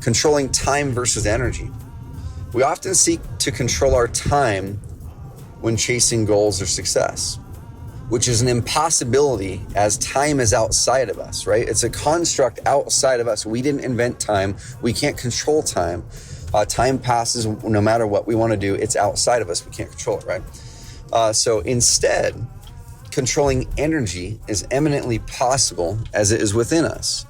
controlling time versus energy. We often seek to control our time when chasing goals or success, which is an impossibility as time is outside of us, right? It's a construct outside of us. We didn't invent time. We can't control time. Time passes no matter what we want to do. It's outside of us. We can't control it, right? So instead, controlling energy is eminently possible as it is within us.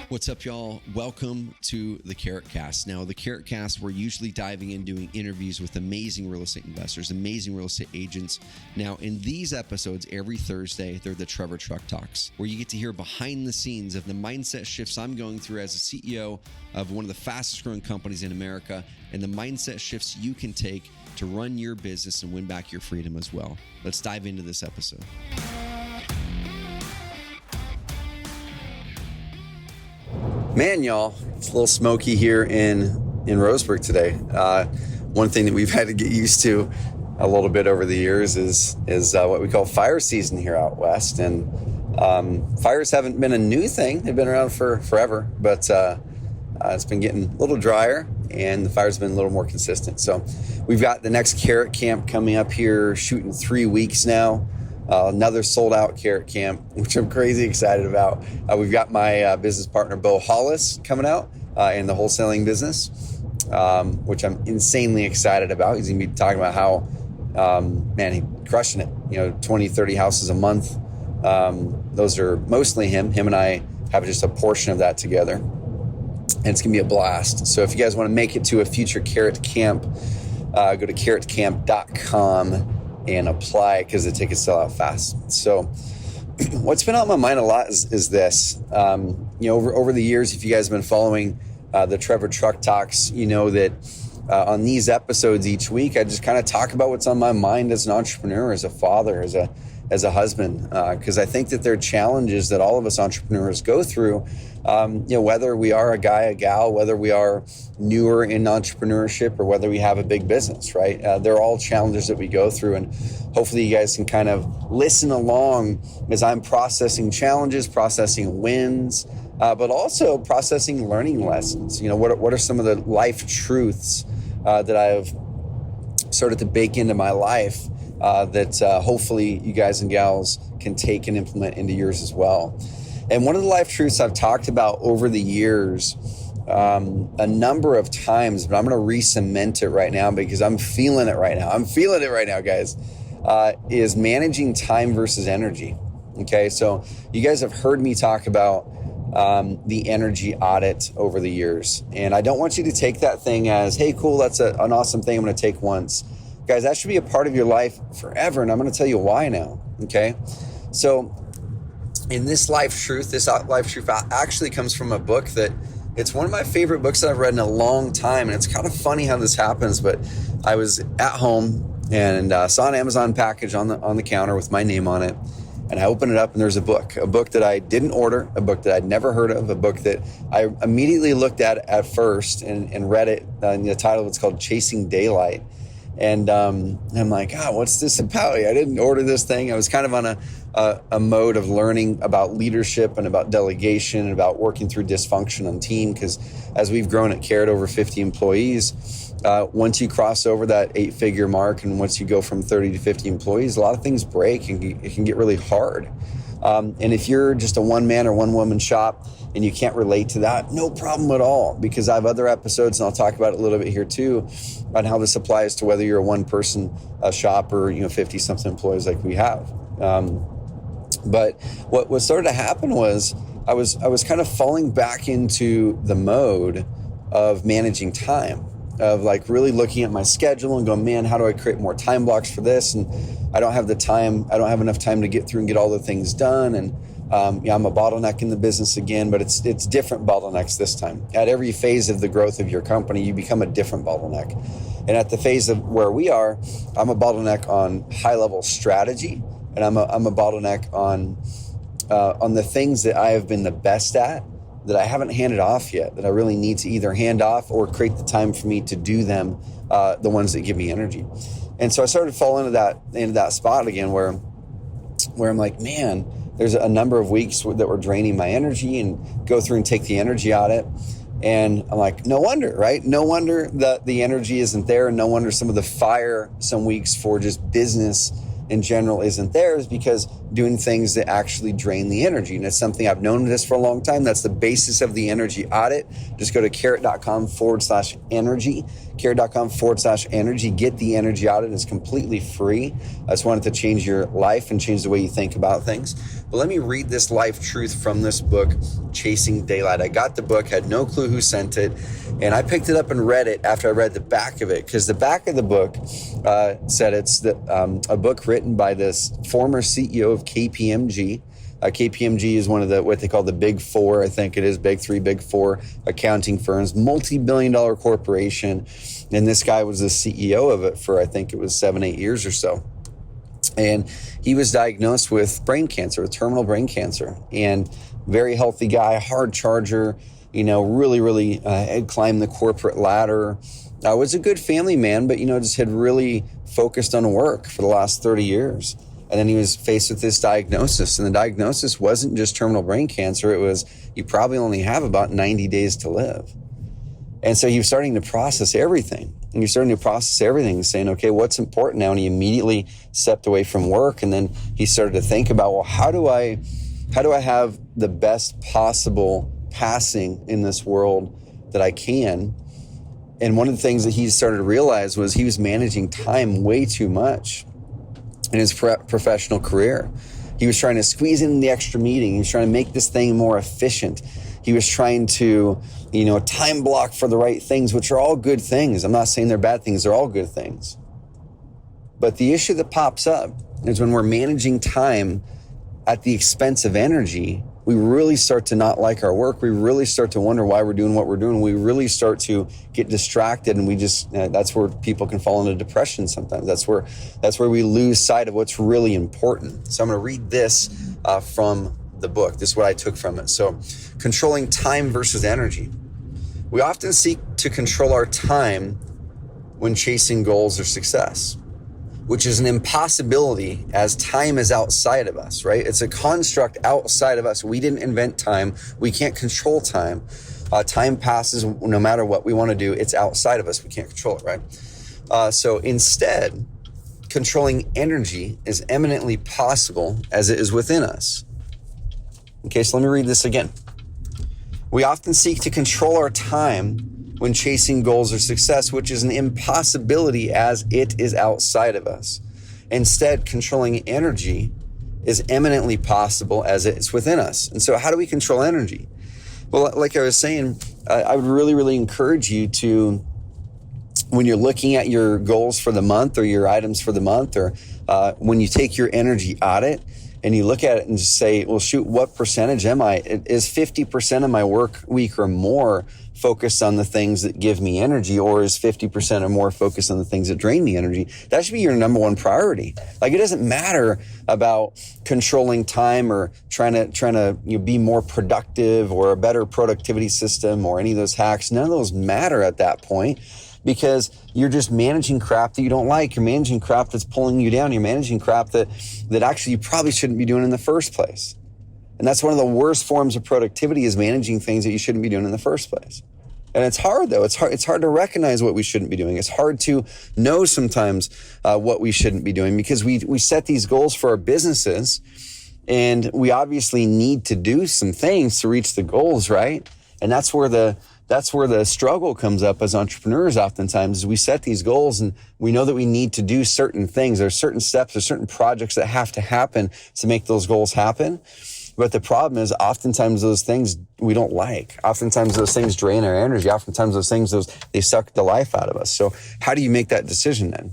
What's up, y'all? Welcome to the Carrot Cast. Now, the Carrot Cast, we're usually diving in doing interviews with amazing real estate investors, amazing real estate agents. Now, in these episodes, every Thursday, they're the Trevor Truck Talks, where you get to hear behind the scenes of the mindset shifts I'm going through as a CEO of one of the fastest growing companies in America, and the mindset shifts you can take to run your business and win back your freedom as well. Let's dive into this episode. Man, y'all, it's a little smoky here in Roseburg today. One thing that we've had to get used to a little bit over the years is what we call fire season here out west. And fires haven't been a new thing. They've been around for forever, but it's been getting a little drier and the fires have been a little more consistent. So we've got the next Carrot Camp coming up here, shooting 3 weeks now. Another sold out Carrot Camp, which I'm crazy excited about. We've got my business partner, Bo Hollis, coming out in the wholesaling business, which I'm insanely excited about. He's going to be talking about how, he's crushing it, 20, 30 houses a month. Those are mostly him. Him and I have just a portion of that together. And it's going to be a blast. So if you guys want to make it to a future Carrot Camp, go to carrotcamp.com and apply because the tickets sell out fast. So what's been on my mind a lot is this. Over the years, if you guys have been following the Trevor Truck Talks, you know that on these episodes each week, I just kind of talk about what's on my mind as an entrepreneur, as a father, as a husband, because I think that there are challenges that all of us entrepreneurs go through, whether we are a guy, a gal, whether we are newer in entrepreneurship or whether we have a big business, right? They're all challenges that we go through, and hopefully you guys can kind of listen along as I'm processing challenges, processing wins, but also processing learning lessons. What are some of the life truths that I've started to bake into my life that hopefully you guys and gals can take and implement into yours as well. And one of the life truths I've talked about over the years a number of times, but I'm going to re-cement it right now because I'm feeling it right now. I'm feeling it right now, guys, is managing time versus energy. Okay, so you guys have heard me talk about the energy audit over the years. And I don't want you to take that thing as, hey, cool, that's an awesome thing I'm going to take once. Guys, that should be a part of your life forever, and I'm going to tell you why now, okay? So in this life truth actually comes from a book that it's one of my favorite books that I've read in a long time, and it's kind of funny how this happens, but I was at home and saw an Amazon package on the counter with my name on it, and I opened it up, and there's a book that I didn't order, a book that I'd never heard of, a book that I immediately looked at first and read it, and the title of it's called Chasing Daylight. And I'm like, what's this about? I didn't order this thing. I was kind of on a mode of learning about leadership and about delegation and about working through dysfunction on team. Because as we've grown at Carrot over 50 employees, once you cross over that 8-figure mark and once you go from 30 to 50 employees, a lot of things break and it can get really hard. And if you're just a one-man or one-woman shop and you can't relate to that, no problem at all, because I have other episodes, and I'll talk about it a little bit here too, on how this applies to whether you're a one-person shop or 50-something employees like we have. But what started to happen was I was kind of falling back into the mode of managing time, of like really looking at my schedule and going, man, how do I create more time blocks for this? And I don't have the time. I don't have enough time to get through and get all the things done. And I'm a bottleneck in the business again, but it's different bottlenecks this time. At every phase of the growth of your company, you become a different bottleneck. And at the phase of where we are, I'm a bottleneck on high level strategy, and I'm a bottleneck on the things that I have been the best at, that I haven't handed off yet, that I really need to either hand off or create the time for me to do them, the ones that give me energy. And so I started falling into that spot again where I'm like, man, there's a number of weeks that were draining my energy, and go through and take the energy audit. And I'm like, no wonder, right? No wonder that the energy isn't there. No wonder some of the fire some weeks for just business in general isn't there, is because doing things that actually drain the energy. And it's something I've known this for a long time. That's the basis of the energy audit. Just go to carrot.com/energy, carrot.com/energy. Get the energy audit. It's completely free. I just wanted to change your life and change the way you think about things. But let me read this life truth from this book, Chasing Daylight. I got the book, had no clue who sent it, and I picked it up and read it after I read the back of it, because the back of the book said it's a book written by this former CEO of KPMG. KPMG is one of what they call the big four. I think it is big three, big four accounting firms, multi-billion-dollar corporation. And this guy was the CEO of it for, I think it was 7-8 years or so. And he was diagnosed with brain cancer, with terminal brain cancer, and very healthy guy, hard charger, really had climbed the corporate ladder. Was a good family man, but, just had really focused on work for the last 30 years. And then he was faced with this diagnosis, and the diagnosis wasn't just terminal brain cancer. It was, you probably only have about 90 days to live. And so he was starting to process everything. And you're starting to process everything, saying, okay, what's important now? And he immediately stepped away from work. And then he started to think about, well, how do I have the best possible passing in this world that I can? And one of the things that he started to realize was he was managing time way too much in his professional career. He was trying to squeeze in the extra meeting. He was trying to make this thing more efficient. He was trying to, time block for the right things, which are all good things. I'm not saying they're bad things. They're all good things. But the issue that pops up is when we're managing time at the expense of energy, we really start to not like our work. We really start to wonder why we're doing what we're doing. We really start to get distracted, and we just, that's where people can fall into depression sometimes. That's where we lose sight of what's really important. So I'm going to read this from the book. This is what I took from it. So, controlling time versus energy. We often seek to control our time when chasing goals or success, which is an impossibility, as time is outside of us, right? It's a construct outside of us. We didn't invent time. We can't control time. Time passes no matter what we want to do. It's outside of us. We can't control it, right? So instead, controlling energy is eminently possible as it is within us. Okay, so let me read this again. We often seek to control our time when chasing goals or success, which is an impossibility as it is outside of us. Instead, controlling energy is eminently possible as it's within us. And so how do we control energy? Well, like I was saying, I would really, really encourage you to, when you're looking at your goals for the month or your items for the month, or when you take your energy audit, and you look at it and just say, well, shoot, what percentage am I? Is 50% of my work week or more focused on the things that give me energy, or is 50% or more focused on the things that drain me energy? That should be your number one priority. Like, it doesn't matter about controlling time or trying to be more productive, or a better productivity system, or any of those hacks. None of those matter at that point, because you're just managing crap that you don't like. You're managing crap that's pulling you down. You're managing crap that actually you probably shouldn't be doing in the first place. And that's one of the worst forms of productivity, is managing things that you shouldn't be doing in the first place. And it's hard, though. It's hard to recognize what we shouldn't be doing. It's hard to know sometimes what we shouldn't be doing, because we set these goals for our businesses, and we obviously need to do some things to reach the goals, right? And that's where the struggle comes up as entrepreneurs oftentimes, is we set these goals and we know that we need to do certain things. There are certain steps, there are certain projects that have to happen to make those goals happen. But the problem is, oftentimes those things we don't like. Oftentimes those things drain our energy. Oftentimes those things, they suck the life out of us. So how do you make that decision then?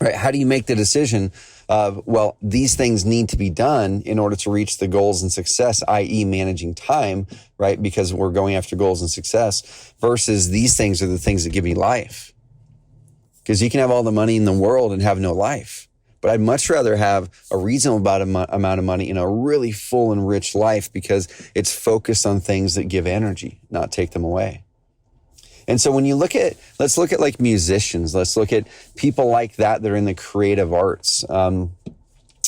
Right? How do you make the decision of, well, these things need to be done in order to reach the goals and success, i.e. managing time, right? Because we're going after goals and success, versus these things are the things that give me life. Because you can have all the money in the world and have no life. But I'd much rather have a reasonable amount of money in a really full and rich life, because it's focused on things that give energy, not take them away. And so when you let's look at like musicians, let's look at people like that are in the creative arts.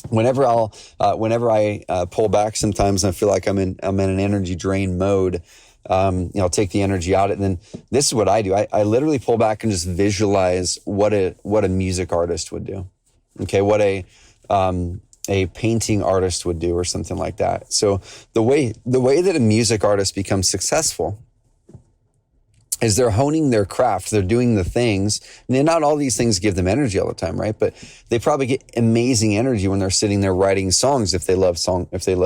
whenever I pull back sometimes and I feel like I'm in an energy drain mode, I'll take the energy out. And then this is what I do. I literally pull back and just visualize what a music artist would do. Okay. What a painting artist would do or something like that. So the way that a music artist becomes successful is they're honing their craft. They're doing the things. And not all these things give them energy all the time, right? But they probably get amazing energy when they're sitting there writing songs if they love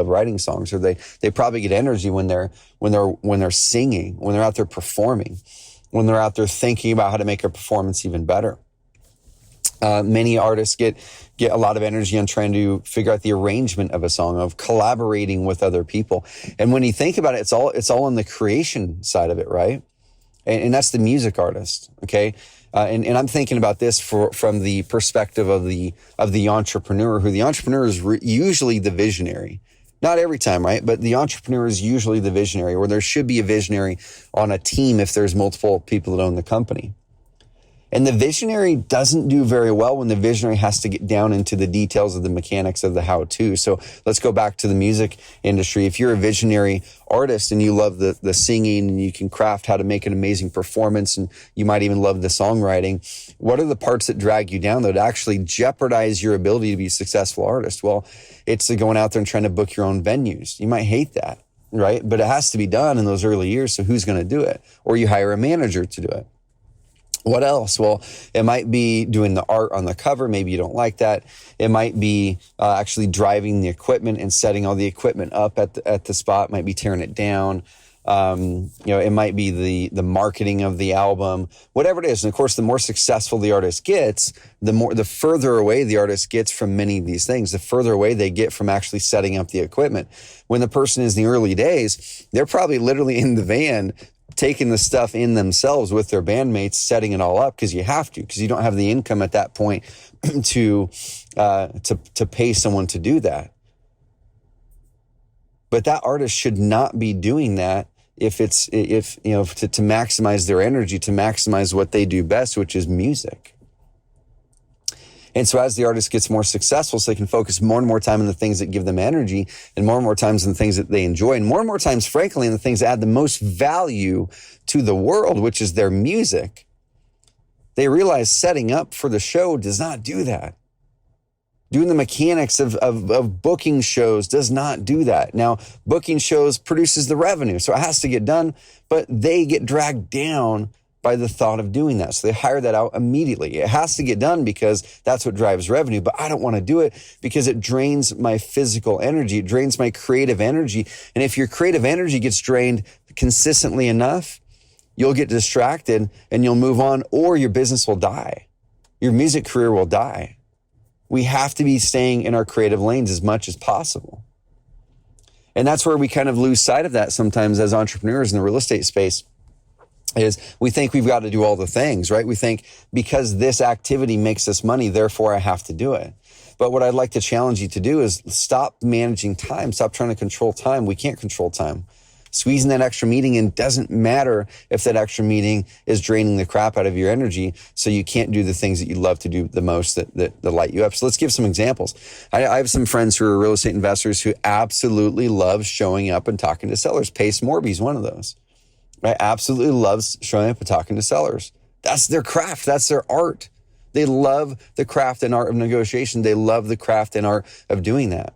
writing songs, or they probably get energy when they're singing, when they're out there performing, when they're out there thinking about how to make a performance even better. Many artists get a lot of energy on trying to figure out the arrangement of a song, of collaborating with other people. And when you think about it, it's all on the creation side of it, right? And that's the music artist, okay? And I'm thinking about this from the perspective of the entrepreneur, who the entrepreneur is usually the visionary. Not every time, right? But the entrepreneur is usually the visionary, or there should be a visionary on a team if there's multiple people that own the company. And the visionary doesn't do very well when the visionary has to get down into the details of the mechanics of the how-to. So let's go back to the music industry. If you're a visionary artist and you love the singing and you can craft how to make an amazing performance, and you might even love the songwriting, what are the parts that drag you down that actually jeopardize your ability to be a successful artist? Well, it's going out there and trying to book your own venues. You might hate that, right? But it has to be done in those early years. So who's going to do it? Or you hire a manager to do it. What else? Well, it might be doing the art on the cover. Maybe you don't like that. It might be actually driving the equipment and setting all the equipment up at the spot. It might be tearing it down. It might be the marketing of the album, whatever it is. And of course, the more successful the artist gets, the further away the artist gets from many of these things, the further away they get from actually setting up the equipment. When the person is in the early days, they're probably literally in the van, taking the stuff in themselves with their bandmates, setting it all up because you have to, because you don't have the income at that point to pay someone to do that. But that artist should not be doing that to maximize their energy, to maximize what they do best, which is music. And so as the artist gets more successful, so they can focus more and more time on the things that give them energy, and more times on the things that they enjoy, and more times, frankly, on the things that add the most value to the world, which is their music, they realize setting up for the show does not do that. Doing the mechanics of booking shows does not do that. Now, booking shows produces the revenue, so it has to get done, but they get dragged down by the thought of doing that. So they hire that out immediately. It has to get done because that's what drives revenue, but I don't want to do it because it drains my physical energy. It drains my creative energy. And if your creative energy gets drained consistently enough, you'll get distracted and you'll move on, or your business will die. Your music career will die. We have to be staying in our creative lanes as much as possible. And that's where we kind of lose sight of that sometimes as entrepreneurs in the real estate space. Is we think we've got to do all the things, right? We think because this activity makes us money, therefore I have to do it. But what I'd like to challenge you to do is stop managing time. Stop trying to control time. We can't control time. Squeezing that extra meeting in doesn't matter if that extra meeting is draining the crap out of your energy, so you can't do the things that you love to do the most that light you up. So let's give some examples. I have some friends who are real estate investors who absolutely love showing up and talking to sellers. Pace Morby's one of those. Right? Absolutely loves showing up and talking to sellers. That's their craft. That's their art. They love the craft and art of negotiation. They love the craft and art of doing that.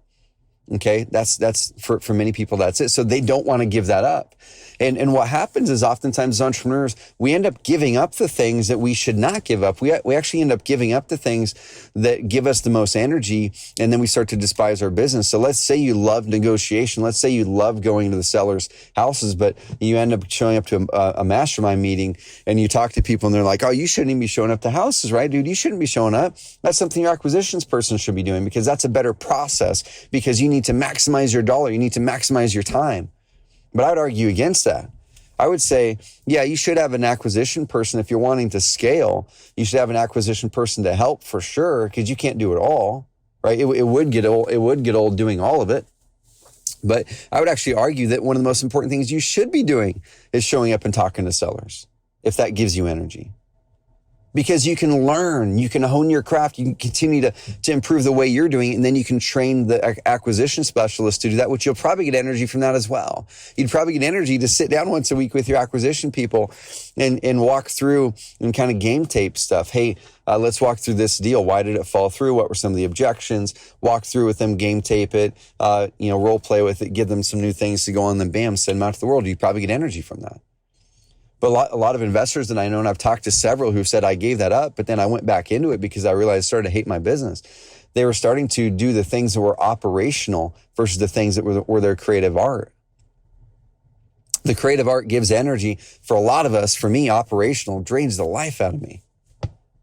Okay. That's for many people, that's it. So they don't want to give that up. And what happens is oftentimes as entrepreneurs, we end up giving up the things that we should not give up. We actually end up giving up the things that give us the most energy, and then we start to despise our business. So let's say you love negotiation. Let's say you love going to the sellers' houses, but you end up showing up to a mastermind meeting and you talk to people and they're like, oh, you shouldn't even be showing up to houses, right, dude? You shouldn't be showing up. That's something your acquisitions person should be doing, because that's a better process, because you need to maximize your dollar. You need to maximize your time. But I would argue against that. I would say, yeah, you should have an acquisition person. If you're wanting to scale, you should have an acquisition person to help for sure, because you can't do it all, right? It would get old. It would get old doing all of it. But I would actually argue that one of the most important things you should be doing is showing up and talking to sellers, if that gives you energy. because you can learn, you can hone your craft, you can continue to improve the way you're doing it, and then you can train the acquisition specialist to do that, which you'll probably get energy from that as well. You'd probably get energy to sit down once a week with your acquisition people and walk through and kind of game tape stuff. Hey, let's walk through this deal. Why did it fall through? What were some of the objections? Walk through with them, game tape it, role play with it, give them some new things to go on, then bam, send them out to the world. You'd probably get energy from that. But a lot of investors that I know, and I've talked to several who said I gave that up, but then I went back into it because I realized I started to hate my business. They were starting to do the things that were operational versus the things that were their creative art. The creative art gives energy. For a lot of us, for me, operational drains the life out of me.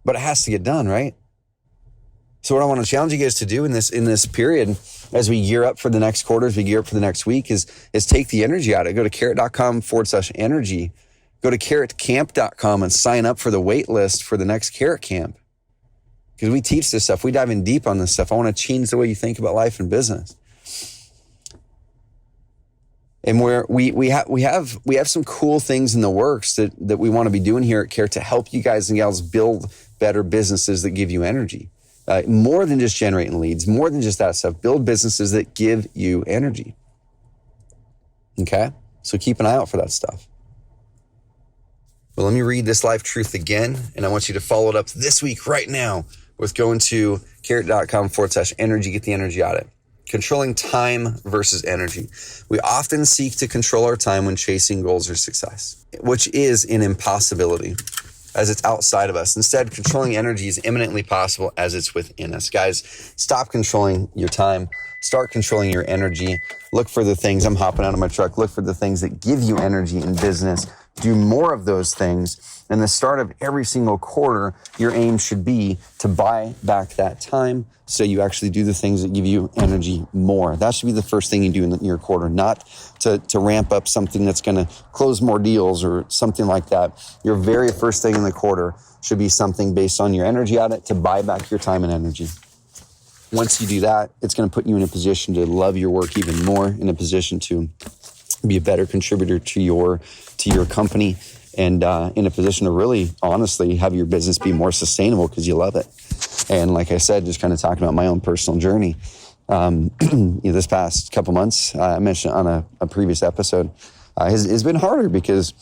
But it has to get done, right? So what I want to challenge you guys to do in this period, as we gear up for the next quarter, as we gear up for the next week, is take the energy out of it. Go to carrot.com/energy. Go to carrotcamp.com and sign up for the wait list for the next Carrot Camp. Because we teach this stuff. We dive in deep on this stuff. I want to change the way you think about life and business. And we have some cool things in the works that we want to be doing here at Carrot to help you guys and gals build better businesses that give you energy. More than just generating leads, more than just that stuff. Build businesses that give you energy. Okay? So keep an eye out for that stuff. Well, let me read this life truth again, and I want you to follow it up this week right now with going to carrot.com/energy, get the energy audit. Controlling time versus energy. We often seek to control our time when chasing goals or success, which is an impossibility as it's outside of us. Instead, controlling energy is imminently possible as it's within us. Guys, stop controlling your time. Start controlling your energy. Look for the things, I'm hopping out of my truck, look for the things that give you energy in business. Do more of those things. And the start of every single quarter, your aim should be to buy back that time so you actually do the things that give you energy more. That should be the first thing you do in your quarter, not to ramp up something that's going to close more deals or something like that. Your very first thing in the quarter should be something based on your energy audit to buy back your time and energy. Once you do that, it's going to put you in a position to love your work even more, in a position to be a better contributor to your company, and in a position to really, honestly, have your business be more sustainable because you love it. And like I said, just kind of talking about my own personal journey. This past couple months, I mentioned on a previous episode, has been harder because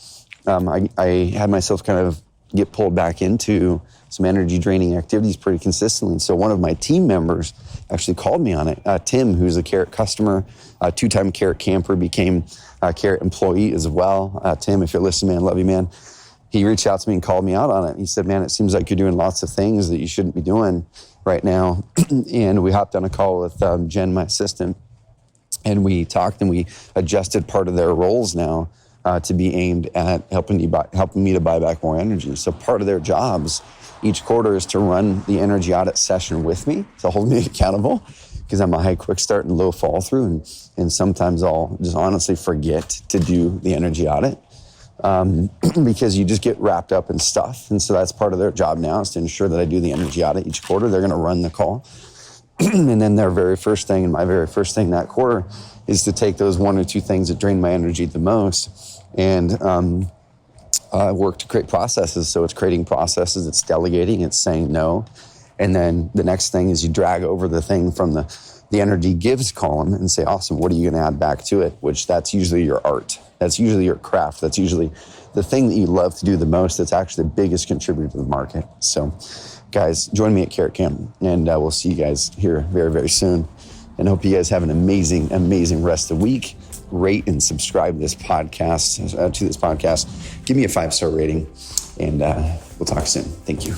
I had myself kind of get pulled back into some energy draining activities pretty consistently. And so one of my team members actually called me on it. Tim, who's a Carrot customer, a 2-time Carrot camper, became a Carrot employee as well. Tim, if you're listening, man, love you, man. He reached out to me and called me out on it. He said, man, it seems like you're doing lots of things that you shouldn't be doing right now. And we hopped on a call with Jen, my assistant, and we talked and we adjusted part of their roles now to be aimed at helping me to buy back more energy. So part of their jobs each quarter is to run the energy audit session with me, to hold me accountable, because I'm a high quick start and low fall through. And sometimes I'll just honestly forget to do the energy audit because you just get wrapped up in stuff. And so that's part of their job now, is to ensure that I do the energy audit each quarter. They're going to run the call. And then their very first thing and my very first thing that quarter is to take those 1 or 2 things that drain my energy the most and work to create processes. So it's creating processes, it's delegating, it's saying no. And then the next thing is you drag over the thing from the energy gives column and say, awesome, what are you going to add back to it? Which that's usually your art. That's usually your craft. That's usually the thing that you love to do the most. That's actually the biggest contributor to the market. So guys, join me at Carrot Camp, and we'll see you guys here very, very soon. And hope you guys have an amazing, amazing rest of the week. Rate and subscribe to this podcast. Give me a 5-star rating, and we'll talk soon. Thank you.